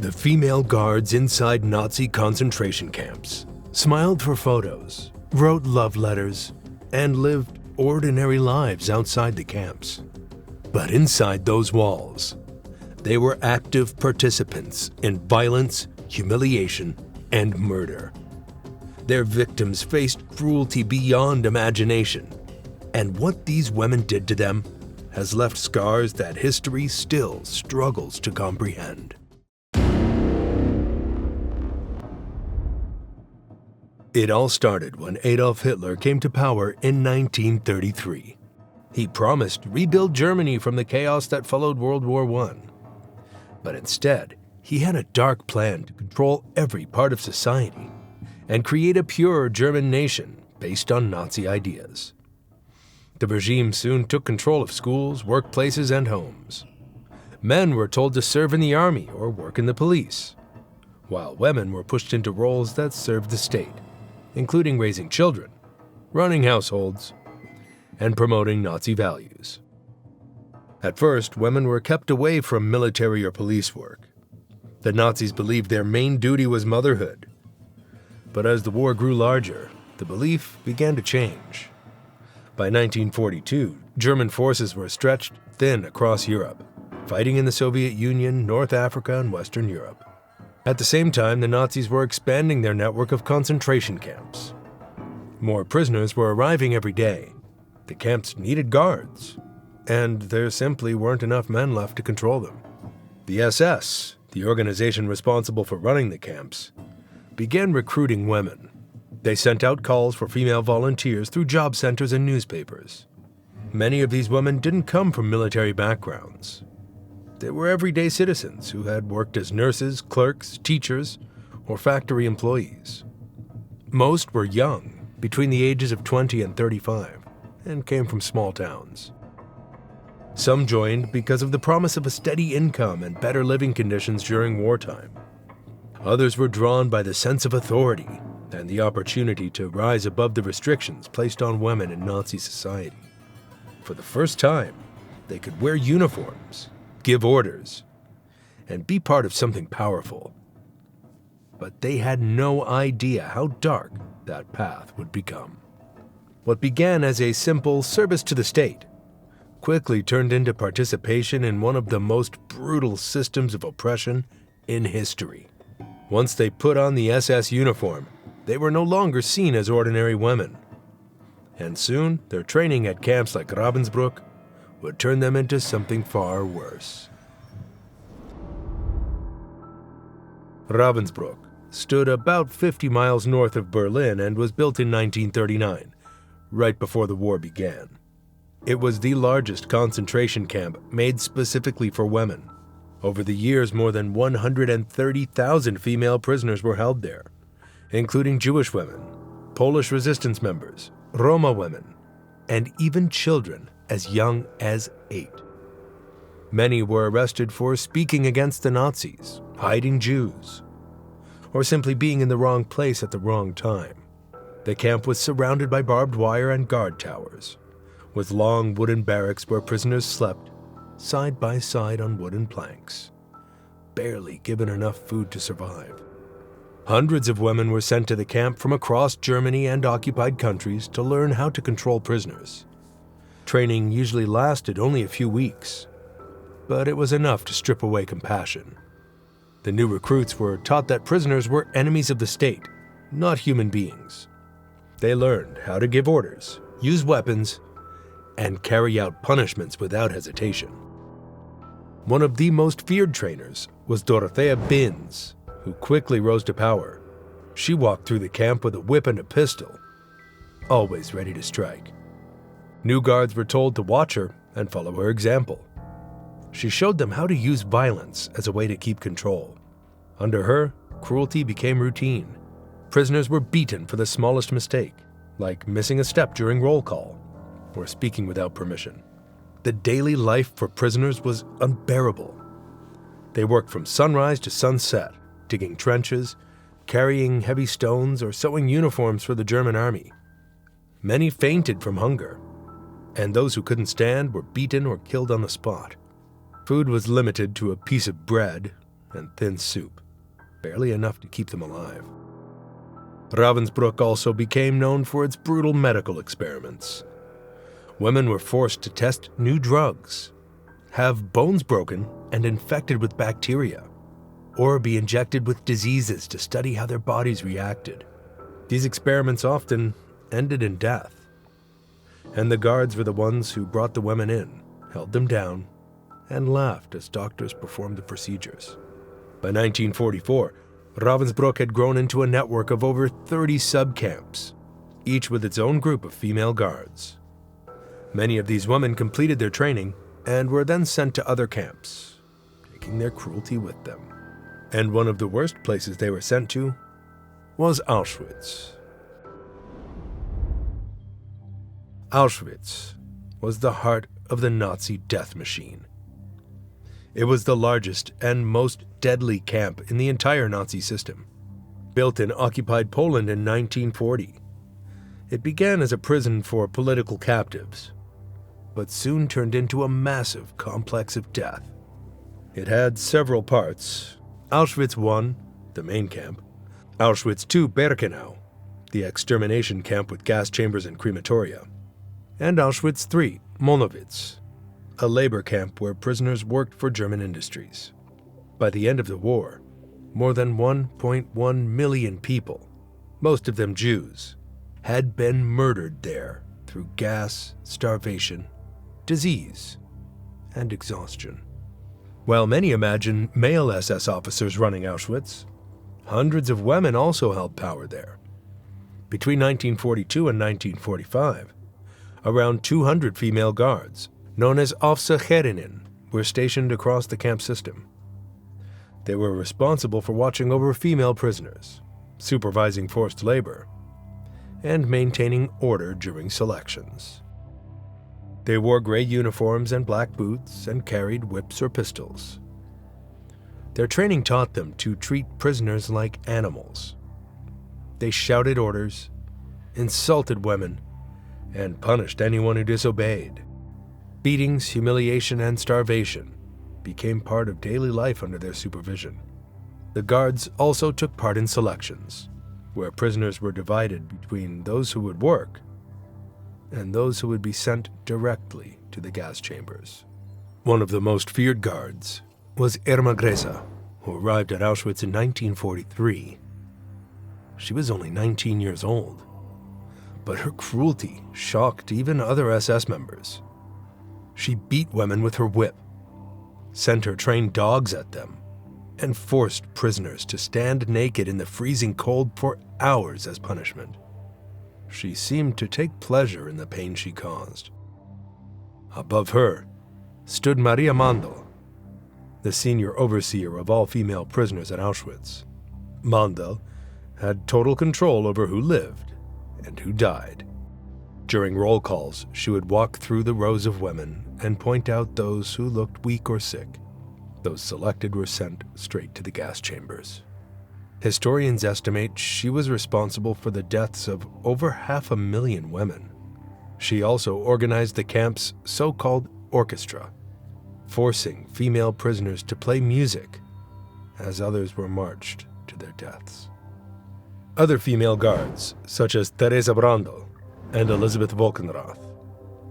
The female guards inside Nazi concentration camps smiled for photos, wrote love letters, and lived ordinary lives outside the camps. But inside those walls, they were active participants in violence, humiliation, and murder. Their victims faced cruelty beyond imagination, and what these women did to them has left scars that history still struggles to comprehend. It all started when Adolf Hitler came to power in 1933. He promised to rebuild Germany from the chaos that followed World War I. But instead, he had a dark plan to control every part of society and create a pure German nation based on Nazi ideas. The regime soon took control of schools, workplaces, and homes. Men were told to serve in the army or work in the police, while women were pushed into roles that served the state, including raising children, running households, and promoting Nazi values. At first, women were kept away from military or police work. The Nazis believed their main duty was motherhood. But as the war grew larger, the belief began to change. By 1942, German forces were stretched thin across Europe, fighting in the Soviet Union, North Africa, and Western Europe. At the same time, the Nazis were expanding their network of concentration camps. More prisoners were arriving every day. The camps needed guards, and there simply weren't enough men left to control them. The SS, the organization responsible for running the camps, began recruiting women. They sent out calls for female volunteers through job centers and newspapers. Many of these women didn't come from military backgrounds. They were everyday citizens who had worked as nurses, clerks, teachers, or factory employees. Most were young, between the ages of 20 and 35, and came from small towns. Some joined because of the promise of a steady income and better living conditions during wartime. Others were drawn by the sense of authority and the opportunity to rise above the restrictions placed on women in Nazi society. For the first time, they could wear uniforms, give orders, and be part of something powerful. But they had no idea how dark that path would become. What began as a simple service to the state quickly turned into participation in one of the most brutal systems of oppression in history. Once they put on the SS uniform, they were no longer seen as ordinary women. And soon, their training at camps like Ravensbrück would turn them into something far worse. Ravensbrück stood about 50 miles north of Berlin and was built in 1939, right before the war began. It was the largest concentration camp made specifically for women. Over the years, more than 130,000 female prisoners were held there, including Jewish women, Polish resistance members, Roma women, and even children as young as 8. Many were arrested for speaking against the Nazis, hiding Jews, or simply being in the wrong place at the wrong time. The camp was surrounded by barbed wire and guard towers, with long wooden barracks where prisoners slept side by side on wooden planks, barely given enough food to survive. Hundreds of women were sent to the camp from across Germany and occupied countries to learn how to control prisoners. Training usually lasted only a few weeks, but it was enough to strip away compassion. The new recruits were taught that prisoners were enemies of the state, not human beings. They learned how to give orders, use weapons, and carry out punishments without hesitation. One of the most feared trainers was Dorothea Binz, who quickly rose to power. She walked through the camp with a whip and a pistol, always ready to strike. New guards were told to watch her and follow her example. She showed them how to use violence as a way to keep control. Under her, cruelty became routine. Prisoners were beaten for the smallest mistake, like missing a step during roll call or speaking without permission. The daily life for prisoners was unbearable. They worked from sunrise to sunset, digging trenches, carrying heavy stones, or sewing uniforms for the German army. Many fainted from hunger, and those who couldn't stand were beaten or killed on the spot. Food was limited to a piece of bread, and thin soup, barely enough to keep them alive. Ravensbrück also became known for its brutal medical experiments. Women were forced to test new drugs, have bones broken and infected with bacteria, or be injected with diseases to study how their bodies reacted. These experiments often ended in death, and the guards were the ones who brought the women in, held them down, and laughed as doctors performed the procedures. By 1944, Ravensbrück had grown into a network of over 30 subcamps, each with its own group of female guards. Many of these women completed their training and were then sent to other camps, taking their cruelty with them. And one of the worst places they were sent to was Auschwitz. Auschwitz was the heart of the Nazi death machine. It was the largest and most deadly camp in the entire Nazi system. Built in occupied Poland in 1940, it began as a prison for political captives, but soon turned into a massive complex of death. It had several parts: Auschwitz I, the main camp; Auschwitz II Birkenau, the extermination camp with gas chambers and crematoria; and Auschwitz III Monowitz, a labor camp where prisoners worked for German industries. By the end of the war, more than 1.1 million people, most of them Jews, had been murdered there through gas, starvation, disease, and exhaustion. While many imagine male SS officers running Auschwitz, hundreds of women also held power there. Between 1942 and 1945, around 200 female guards, known as Aufseherinnen, were stationed across the camp system. They were responsible for watching over female prisoners, supervising forced labor, and maintaining order during selections. They wore gray uniforms and black boots and carried whips or pistols. Their training taught them to treat prisoners like animals. They shouted orders, insulted women, and punished anyone who disobeyed. Beatings, humiliation, and starvation became part of daily life under their supervision. The guards also took part in selections, where prisoners were divided between those who would work and those who would be sent directly to the gas chambers. One of the most feared guards was Irma Gresa, who arrived at Auschwitz in 1943. She was only 19 years old, but her cruelty shocked even other SS members. She beat women with her whip, sent her trained dogs at them, and forced prisoners to stand naked in the freezing cold for hours as punishment. She seemed to take pleasure in the pain she caused. Above her stood Maria Mandl, the senior overseer of all female prisoners at Auschwitz. Mandl had total control over who lived and who died. During roll calls, she would walk through the rows of women and point out those who looked weak or sick. Those selected were sent straight to the gas chambers. Historians estimate she was responsible for the deaths of over 500,000 women. She also organized the camp's so-called orchestra, forcing female prisoners to play music as others were marched to their deaths. Other female guards, such as Theresa Brandl and Elisabeth Wolkenrath,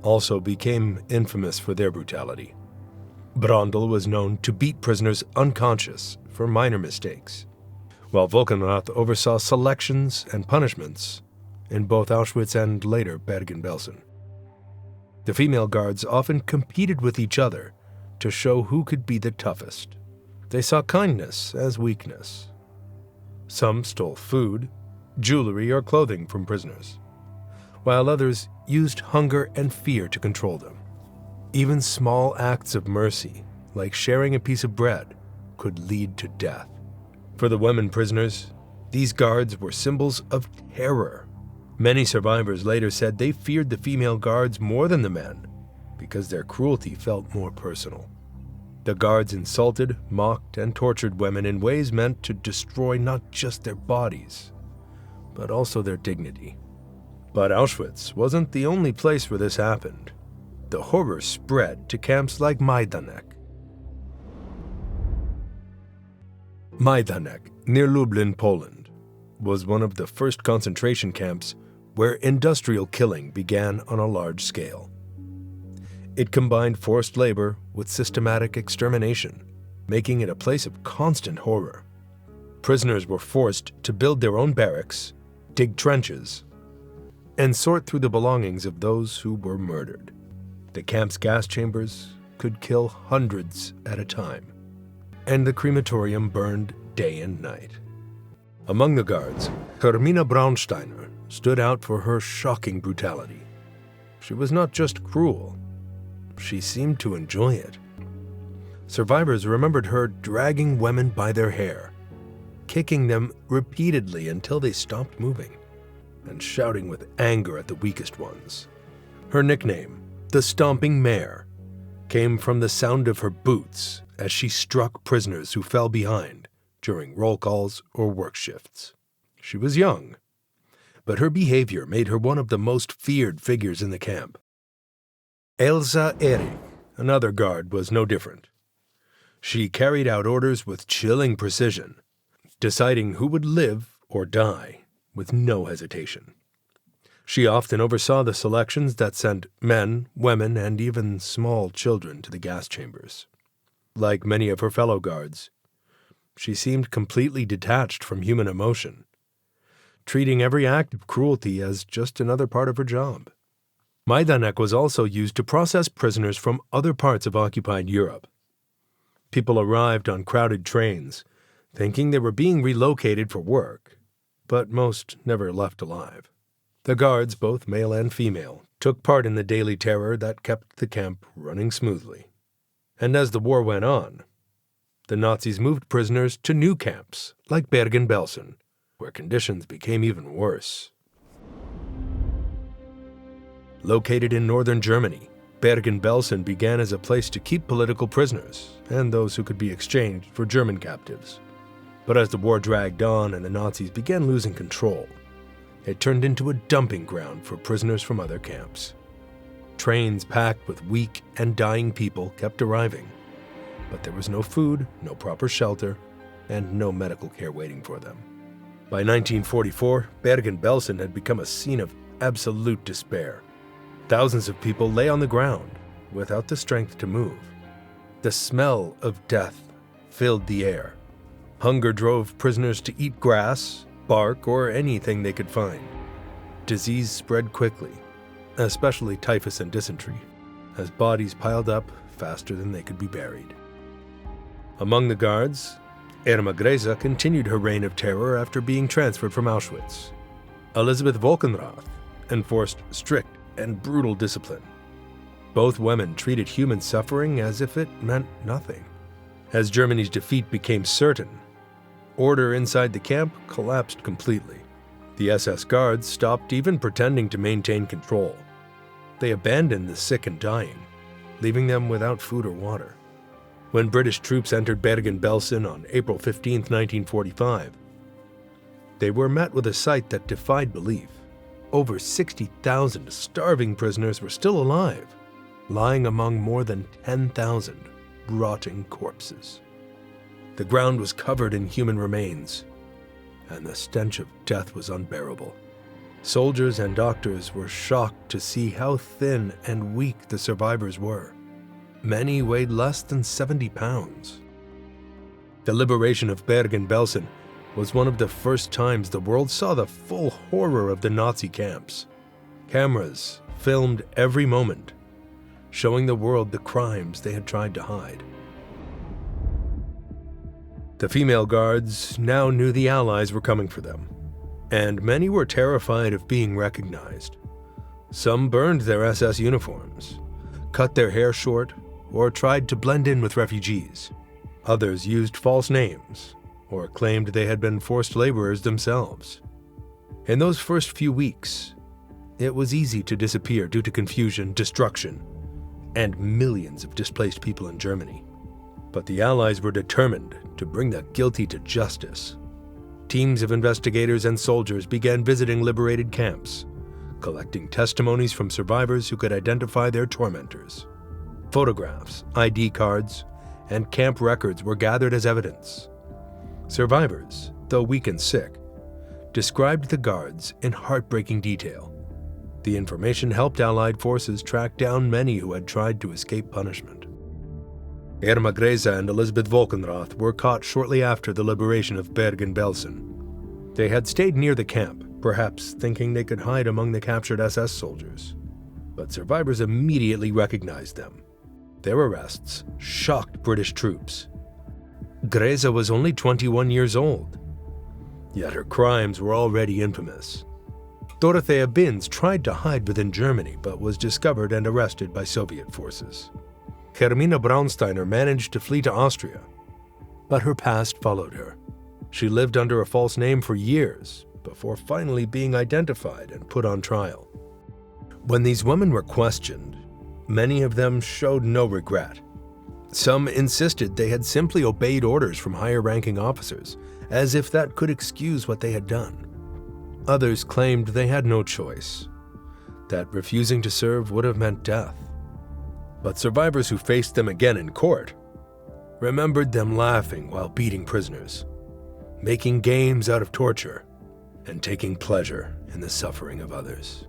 also became infamous for their brutality. Brandl was known to beat prisoners unconscious for minor mistakes, while Wolkenrath oversaw selections and punishments in both Auschwitz and later Bergen-Belsen. The female guards often competed with each other to show who could be the toughest. They saw kindness as weakness. Some stole food, jewelry, or clothing from prisoners, while others used hunger and fear to control them. Even small acts of mercy, like sharing a piece of bread, could lead to death. For the women prisoners, these guards were symbols of terror. Many survivors later said they feared the female guards more than the men because their cruelty felt more personal. The guards insulted, mocked, and tortured women in ways meant to destroy not just their bodies, but also their dignity. But Auschwitz wasn't the only place where this happened. The horror spread to camps like Majdanek. Majdanek, near Lublin, Poland, was one of the first concentration camps where industrial killing began on a large scale. It combined forced labor with systematic extermination, making it a place of constant horror. Prisoners were forced to build their own barracks, dig trenches, and sort through the belongings of those who were murdered. The camp's gas chambers could kill hundreds at a time, and the crematorium burned day and night. Among the guards, Hermina Braunsteiner stood out for her shocking brutality. She was not just cruel, she seemed to enjoy it. Survivors remembered her dragging women by their hair, kicking them repeatedly until they stopped moving, and shouting with anger at the weakest ones. Her nickname, the Stomping Mare, came from the sound of her boots as she struck prisoners who fell behind during roll calls or work shifts. She was young, but her behavior made her one of the most feared figures in the camp. Elsa Erich, another guard, was no different. She carried out orders with chilling precision, deciding who would live or die with no hesitation. She often oversaw the selections that sent men, women, and even small children to the gas chambers. Like many of her fellow guards, she seemed completely detached from human emotion, treating every act of cruelty as just another part of her job. Majdanek was also used to process prisoners from other parts of occupied Europe. People arrived on crowded trains, thinking they were being relocated for work, but most never left alive. The guards, both male and female, took part in the daily terror that kept the camp running smoothly. And as the war went on, the Nazis moved prisoners to new camps, like Bergen-Belsen, where conditions became even worse. Located in northern Germany, Bergen-Belsen began as a place to keep political prisoners and those who could be exchanged for German captives. But as the war dragged on and the Nazis began losing control, it turned into a dumping ground for prisoners from other camps. Trains packed with weak and dying people kept arriving, but there was no food, no proper shelter, and no medical care waiting for them. By 1944, Bergen-Belsen had become a scene of absolute despair. Thousands of people lay on the ground without the strength to move. The smell of death filled the air. Hunger drove prisoners to eat grass, bark, or anything they could find. Disease spread quickly, especially typhus and dysentery, as bodies piled up faster than they could be buried. Among the guards, Irma Greza continued her reign of terror after being transferred from Auschwitz. Elisabeth Volkenrath enforced strict and brutal discipline. Both women treated human suffering as if it meant nothing. As Germany's defeat became certain, order inside the camp collapsed completely. The SS guards stopped even pretending to maintain control. They abandoned the sick and dying, leaving them without food or water. When British troops entered Bergen-Belsen on April 15, 1945, they were met with a sight that defied belief. Over 60,000 starving prisoners were still alive, lying among more than 10,000 rotting corpses. The ground was covered in human remains, and the stench of death was unbearable. Soldiers and doctors were shocked to see how thin and weak the survivors were. Many weighed less than 70 pounds. The liberation of Bergen-Belsen was one of the first times the world saw the full horror of the Nazi camps. Cameras filmed every moment, showing the world the crimes they had tried to hide. The female guards now knew the Allies were coming for them, and many were terrified of being recognized. Some burned their SS uniforms, cut their hair short, or tried to blend in with refugees. Others used false names, or claimed they had been forced laborers themselves. In those first few weeks, it was easy to disappear due to confusion, destruction, and millions of displaced people in Germany. But the Allies were determined to bring the guilty to justice. Teams of investigators and soldiers began visiting liberated camps, collecting testimonies from survivors who could identify their tormentors. Photographs, ID cards, and camp records were gathered as evidence. Survivors, though weak and sick, described the guards in heartbreaking detail. The information helped Allied forces track down many who had tried to escape punishment. Irma Greza and Elisabeth Volkenrath were caught shortly after the liberation of Bergen-Belsen. They had stayed near the camp, perhaps thinking they could hide among the captured SS soldiers. But survivors immediately recognized them. Their arrests shocked British troops. Greza was only 21 years old, yet her crimes were already infamous. Dorothea Binz tried to hide within Germany but was discovered and arrested by Soviet forces. Hermine Braunsteiner managed to flee to Austria, but her past followed her. She lived under a false name for years before finally being identified and put on trial. When these women were questioned, many of them showed no regret. Some insisted they had simply obeyed orders from higher-ranking officers, as if that could excuse what they had done. Others claimed they had no choice, that refusing to serve would have meant death. But survivors who faced them again in court remembered them laughing while beating prisoners, making games out of torture, and taking pleasure in the suffering of others.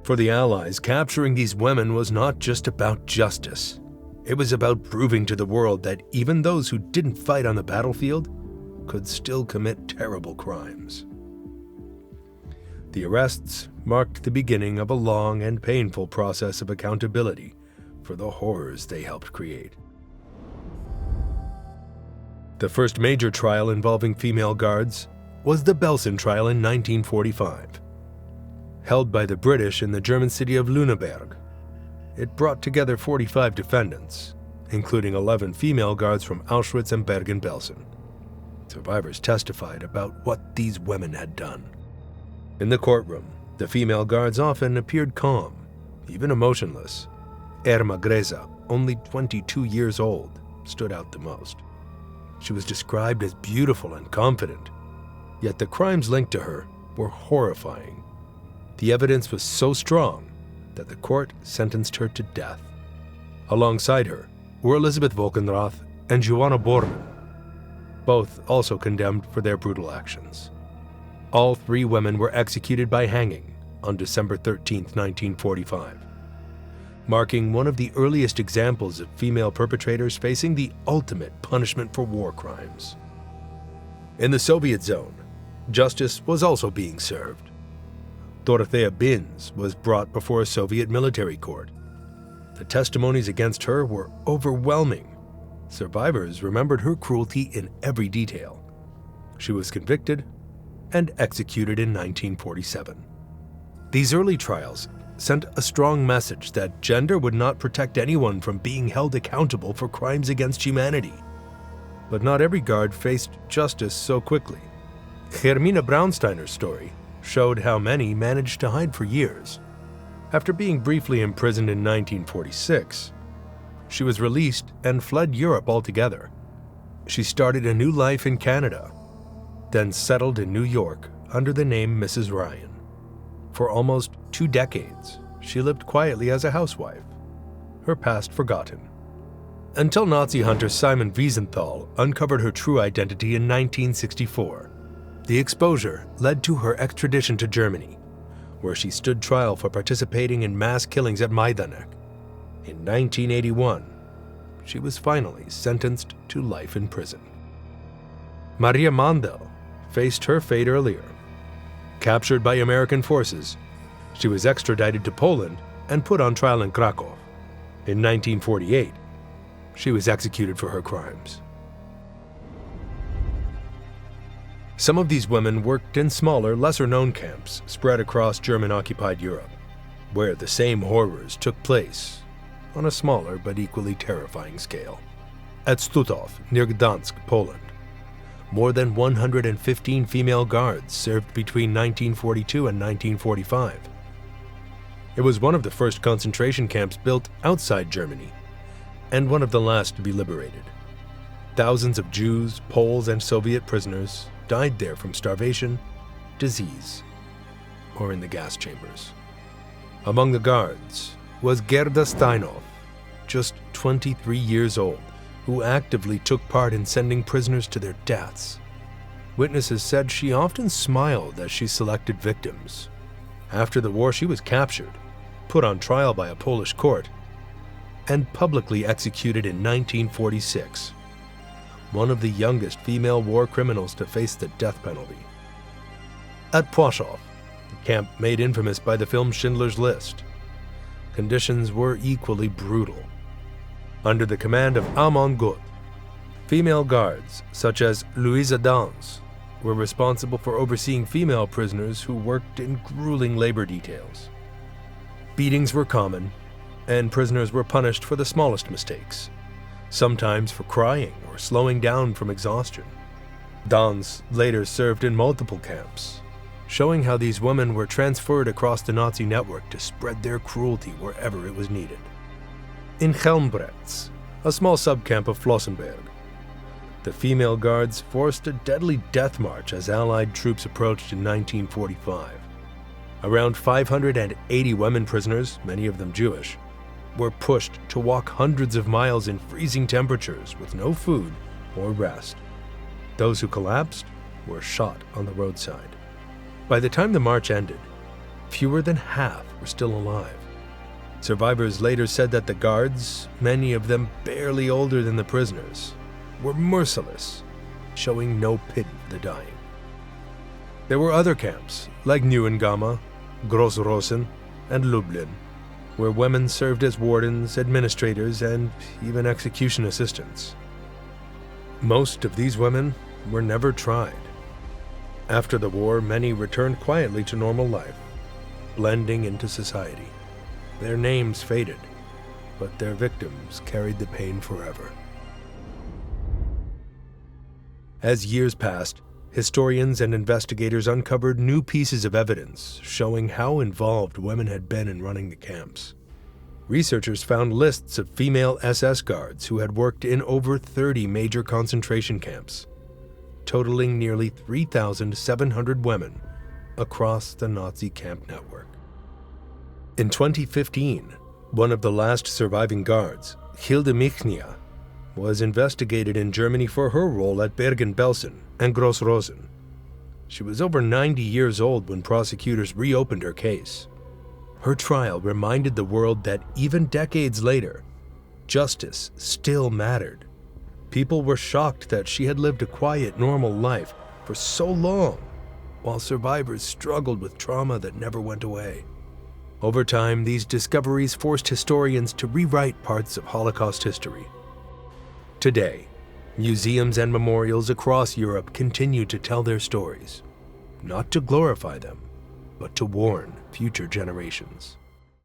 For the Allies, capturing these women was not just about justice. It was about proving to the world that even those who didn't fight on the battlefield could still commit terrible crimes. The arrests marked the beginning of a long and painful process of accountability for the horrors they helped create. The first major trial involving female guards was the Belsen trial in 1945. Held by the British in the German city of Lüneburg, it brought together 45 defendants, including 11 female guards from Auschwitz and Bergen-Belsen. Survivors testified about what these women had done. In the courtroom, the female guards often appeared calm, even emotionless. Irma Greza, only 22 years old, stood out the most. She was described as beautiful and confident, yet the crimes linked to her were horrifying. The evidence was so strong that the court sentenced her to death. Alongside her were Elisabeth Volkenrath and Joanna Bormann, both also condemned for their brutal actions. All three women were executed by hanging on December 13, 1945, marking one of the earliest examples of female perpetrators facing the ultimate punishment for war crimes. In the Soviet zone, justice was also being served. Dorothea Binz was brought before a Soviet military court. The testimonies against her were overwhelming. Survivors remembered her cruelty in every detail. She was convicted and executed in 1947. These early trials sent a strong message that gender would not protect anyone from being held accountable for crimes against humanity. But not every guard faced justice so quickly. Hermine Braunsteiner's story showed how many managed to hide for years. After being briefly imprisoned in 1946, she was released and fled Europe altogether. She started a new life in Canada, then settled in New York under the name Mrs. Ryan. For almost 2 decades, she lived quietly as a housewife, her past forgotten, until Nazi hunter Simon Wiesenthal uncovered her true identity in 1964. The exposure led to her extradition to Germany, where she stood trial for participating in mass killings at Majdanek. In 1981, she was finally sentenced to life in prison. Maria Mandel faced her fate earlier. Captured by American forces, she was extradited to Poland and put on trial in Krakow. In 1948, she was executed for her crimes. Some of these women worked in smaller, lesser-known camps spread across German-occupied Europe, where the same horrors took place on a smaller but equally terrifying scale. At Stutów, near Gdansk, Poland, more than 115 female guards served between 1942 and 1945. It was one of the first concentration camps built outside Germany, and one of the last to be liberated. Thousands of Jews, Poles, and Soviet prisoners died there from starvation, disease, or in the gas chambers. Among the guards was Gerda Steinhoff, just 23 years old, who actively took part in sending prisoners to their deaths. Witnesses said she often smiled as she selected victims. After the war, she was captured, put on trial by a Polish court, and publicly executed in 1946, one of the youngest female war criminals to face the death penalty. At Płaszów, the camp made infamous by the film Schindler's List, conditions were equally brutal. Under the command of Amon Gut, female guards, such as Louisa Dans, were responsible for overseeing female prisoners who worked in grueling labor details. Beatings were common, and prisoners were punished for the smallest mistakes, sometimes for crying or slowing down from exhaustion. Dans later served in multiple camps, showing how these women were transferred across the Nazi network to spread their cruelty wherever it was needed. In Helmbrechts, a small subcamp of Flossenberg, the female guards forced a deadly death march as Allied troops approached in 1945. Around 580 women prisoners, many of them Jewish, were pushed to walk hundreds of miles in freezing temperatures with no food or rest. Those who collapsed were shot on the roadside. By the time the march ended, fewer than half were still alive. Survivors later said that the guards, many of them barely older than the prisoners, were merciless, showing no pity for the dying. There were other camps, like Neuengamme, Grossrosen, and Lublin, where women served as wardens, administrators, and even execution assistants. Most of these women were never tried. After the war, many returned quietly to normal life, blending into society. Their names faded, but their victims carried the pain forever. As years passed, historians and investigators uncovered new pieces of evidence showing how involved women had been in running the camps. Researchers found lists of female SS guards who had worked in over 30 major concentration camps, totaling nearly 3,700 women across the Nazi camp network. In 2015, one of the last surviving guards, Hilde Michnia, was investigated in Germany for her role at Bergen-Belsen and Grossrosen. She was over 90 years old when prosecutors reopened her case. Her trial reminded the world that even decades later, justice still mattered. People were shocked that she had lived a quiet, normal life for so long, while survivors struggled with trauma that never went away. Over time, these discoveries forced historians to rewrite parts of Holocaust history. Today, museums and memorials across Europe continue to tell their stories, not to glorify them, but to warn future generations.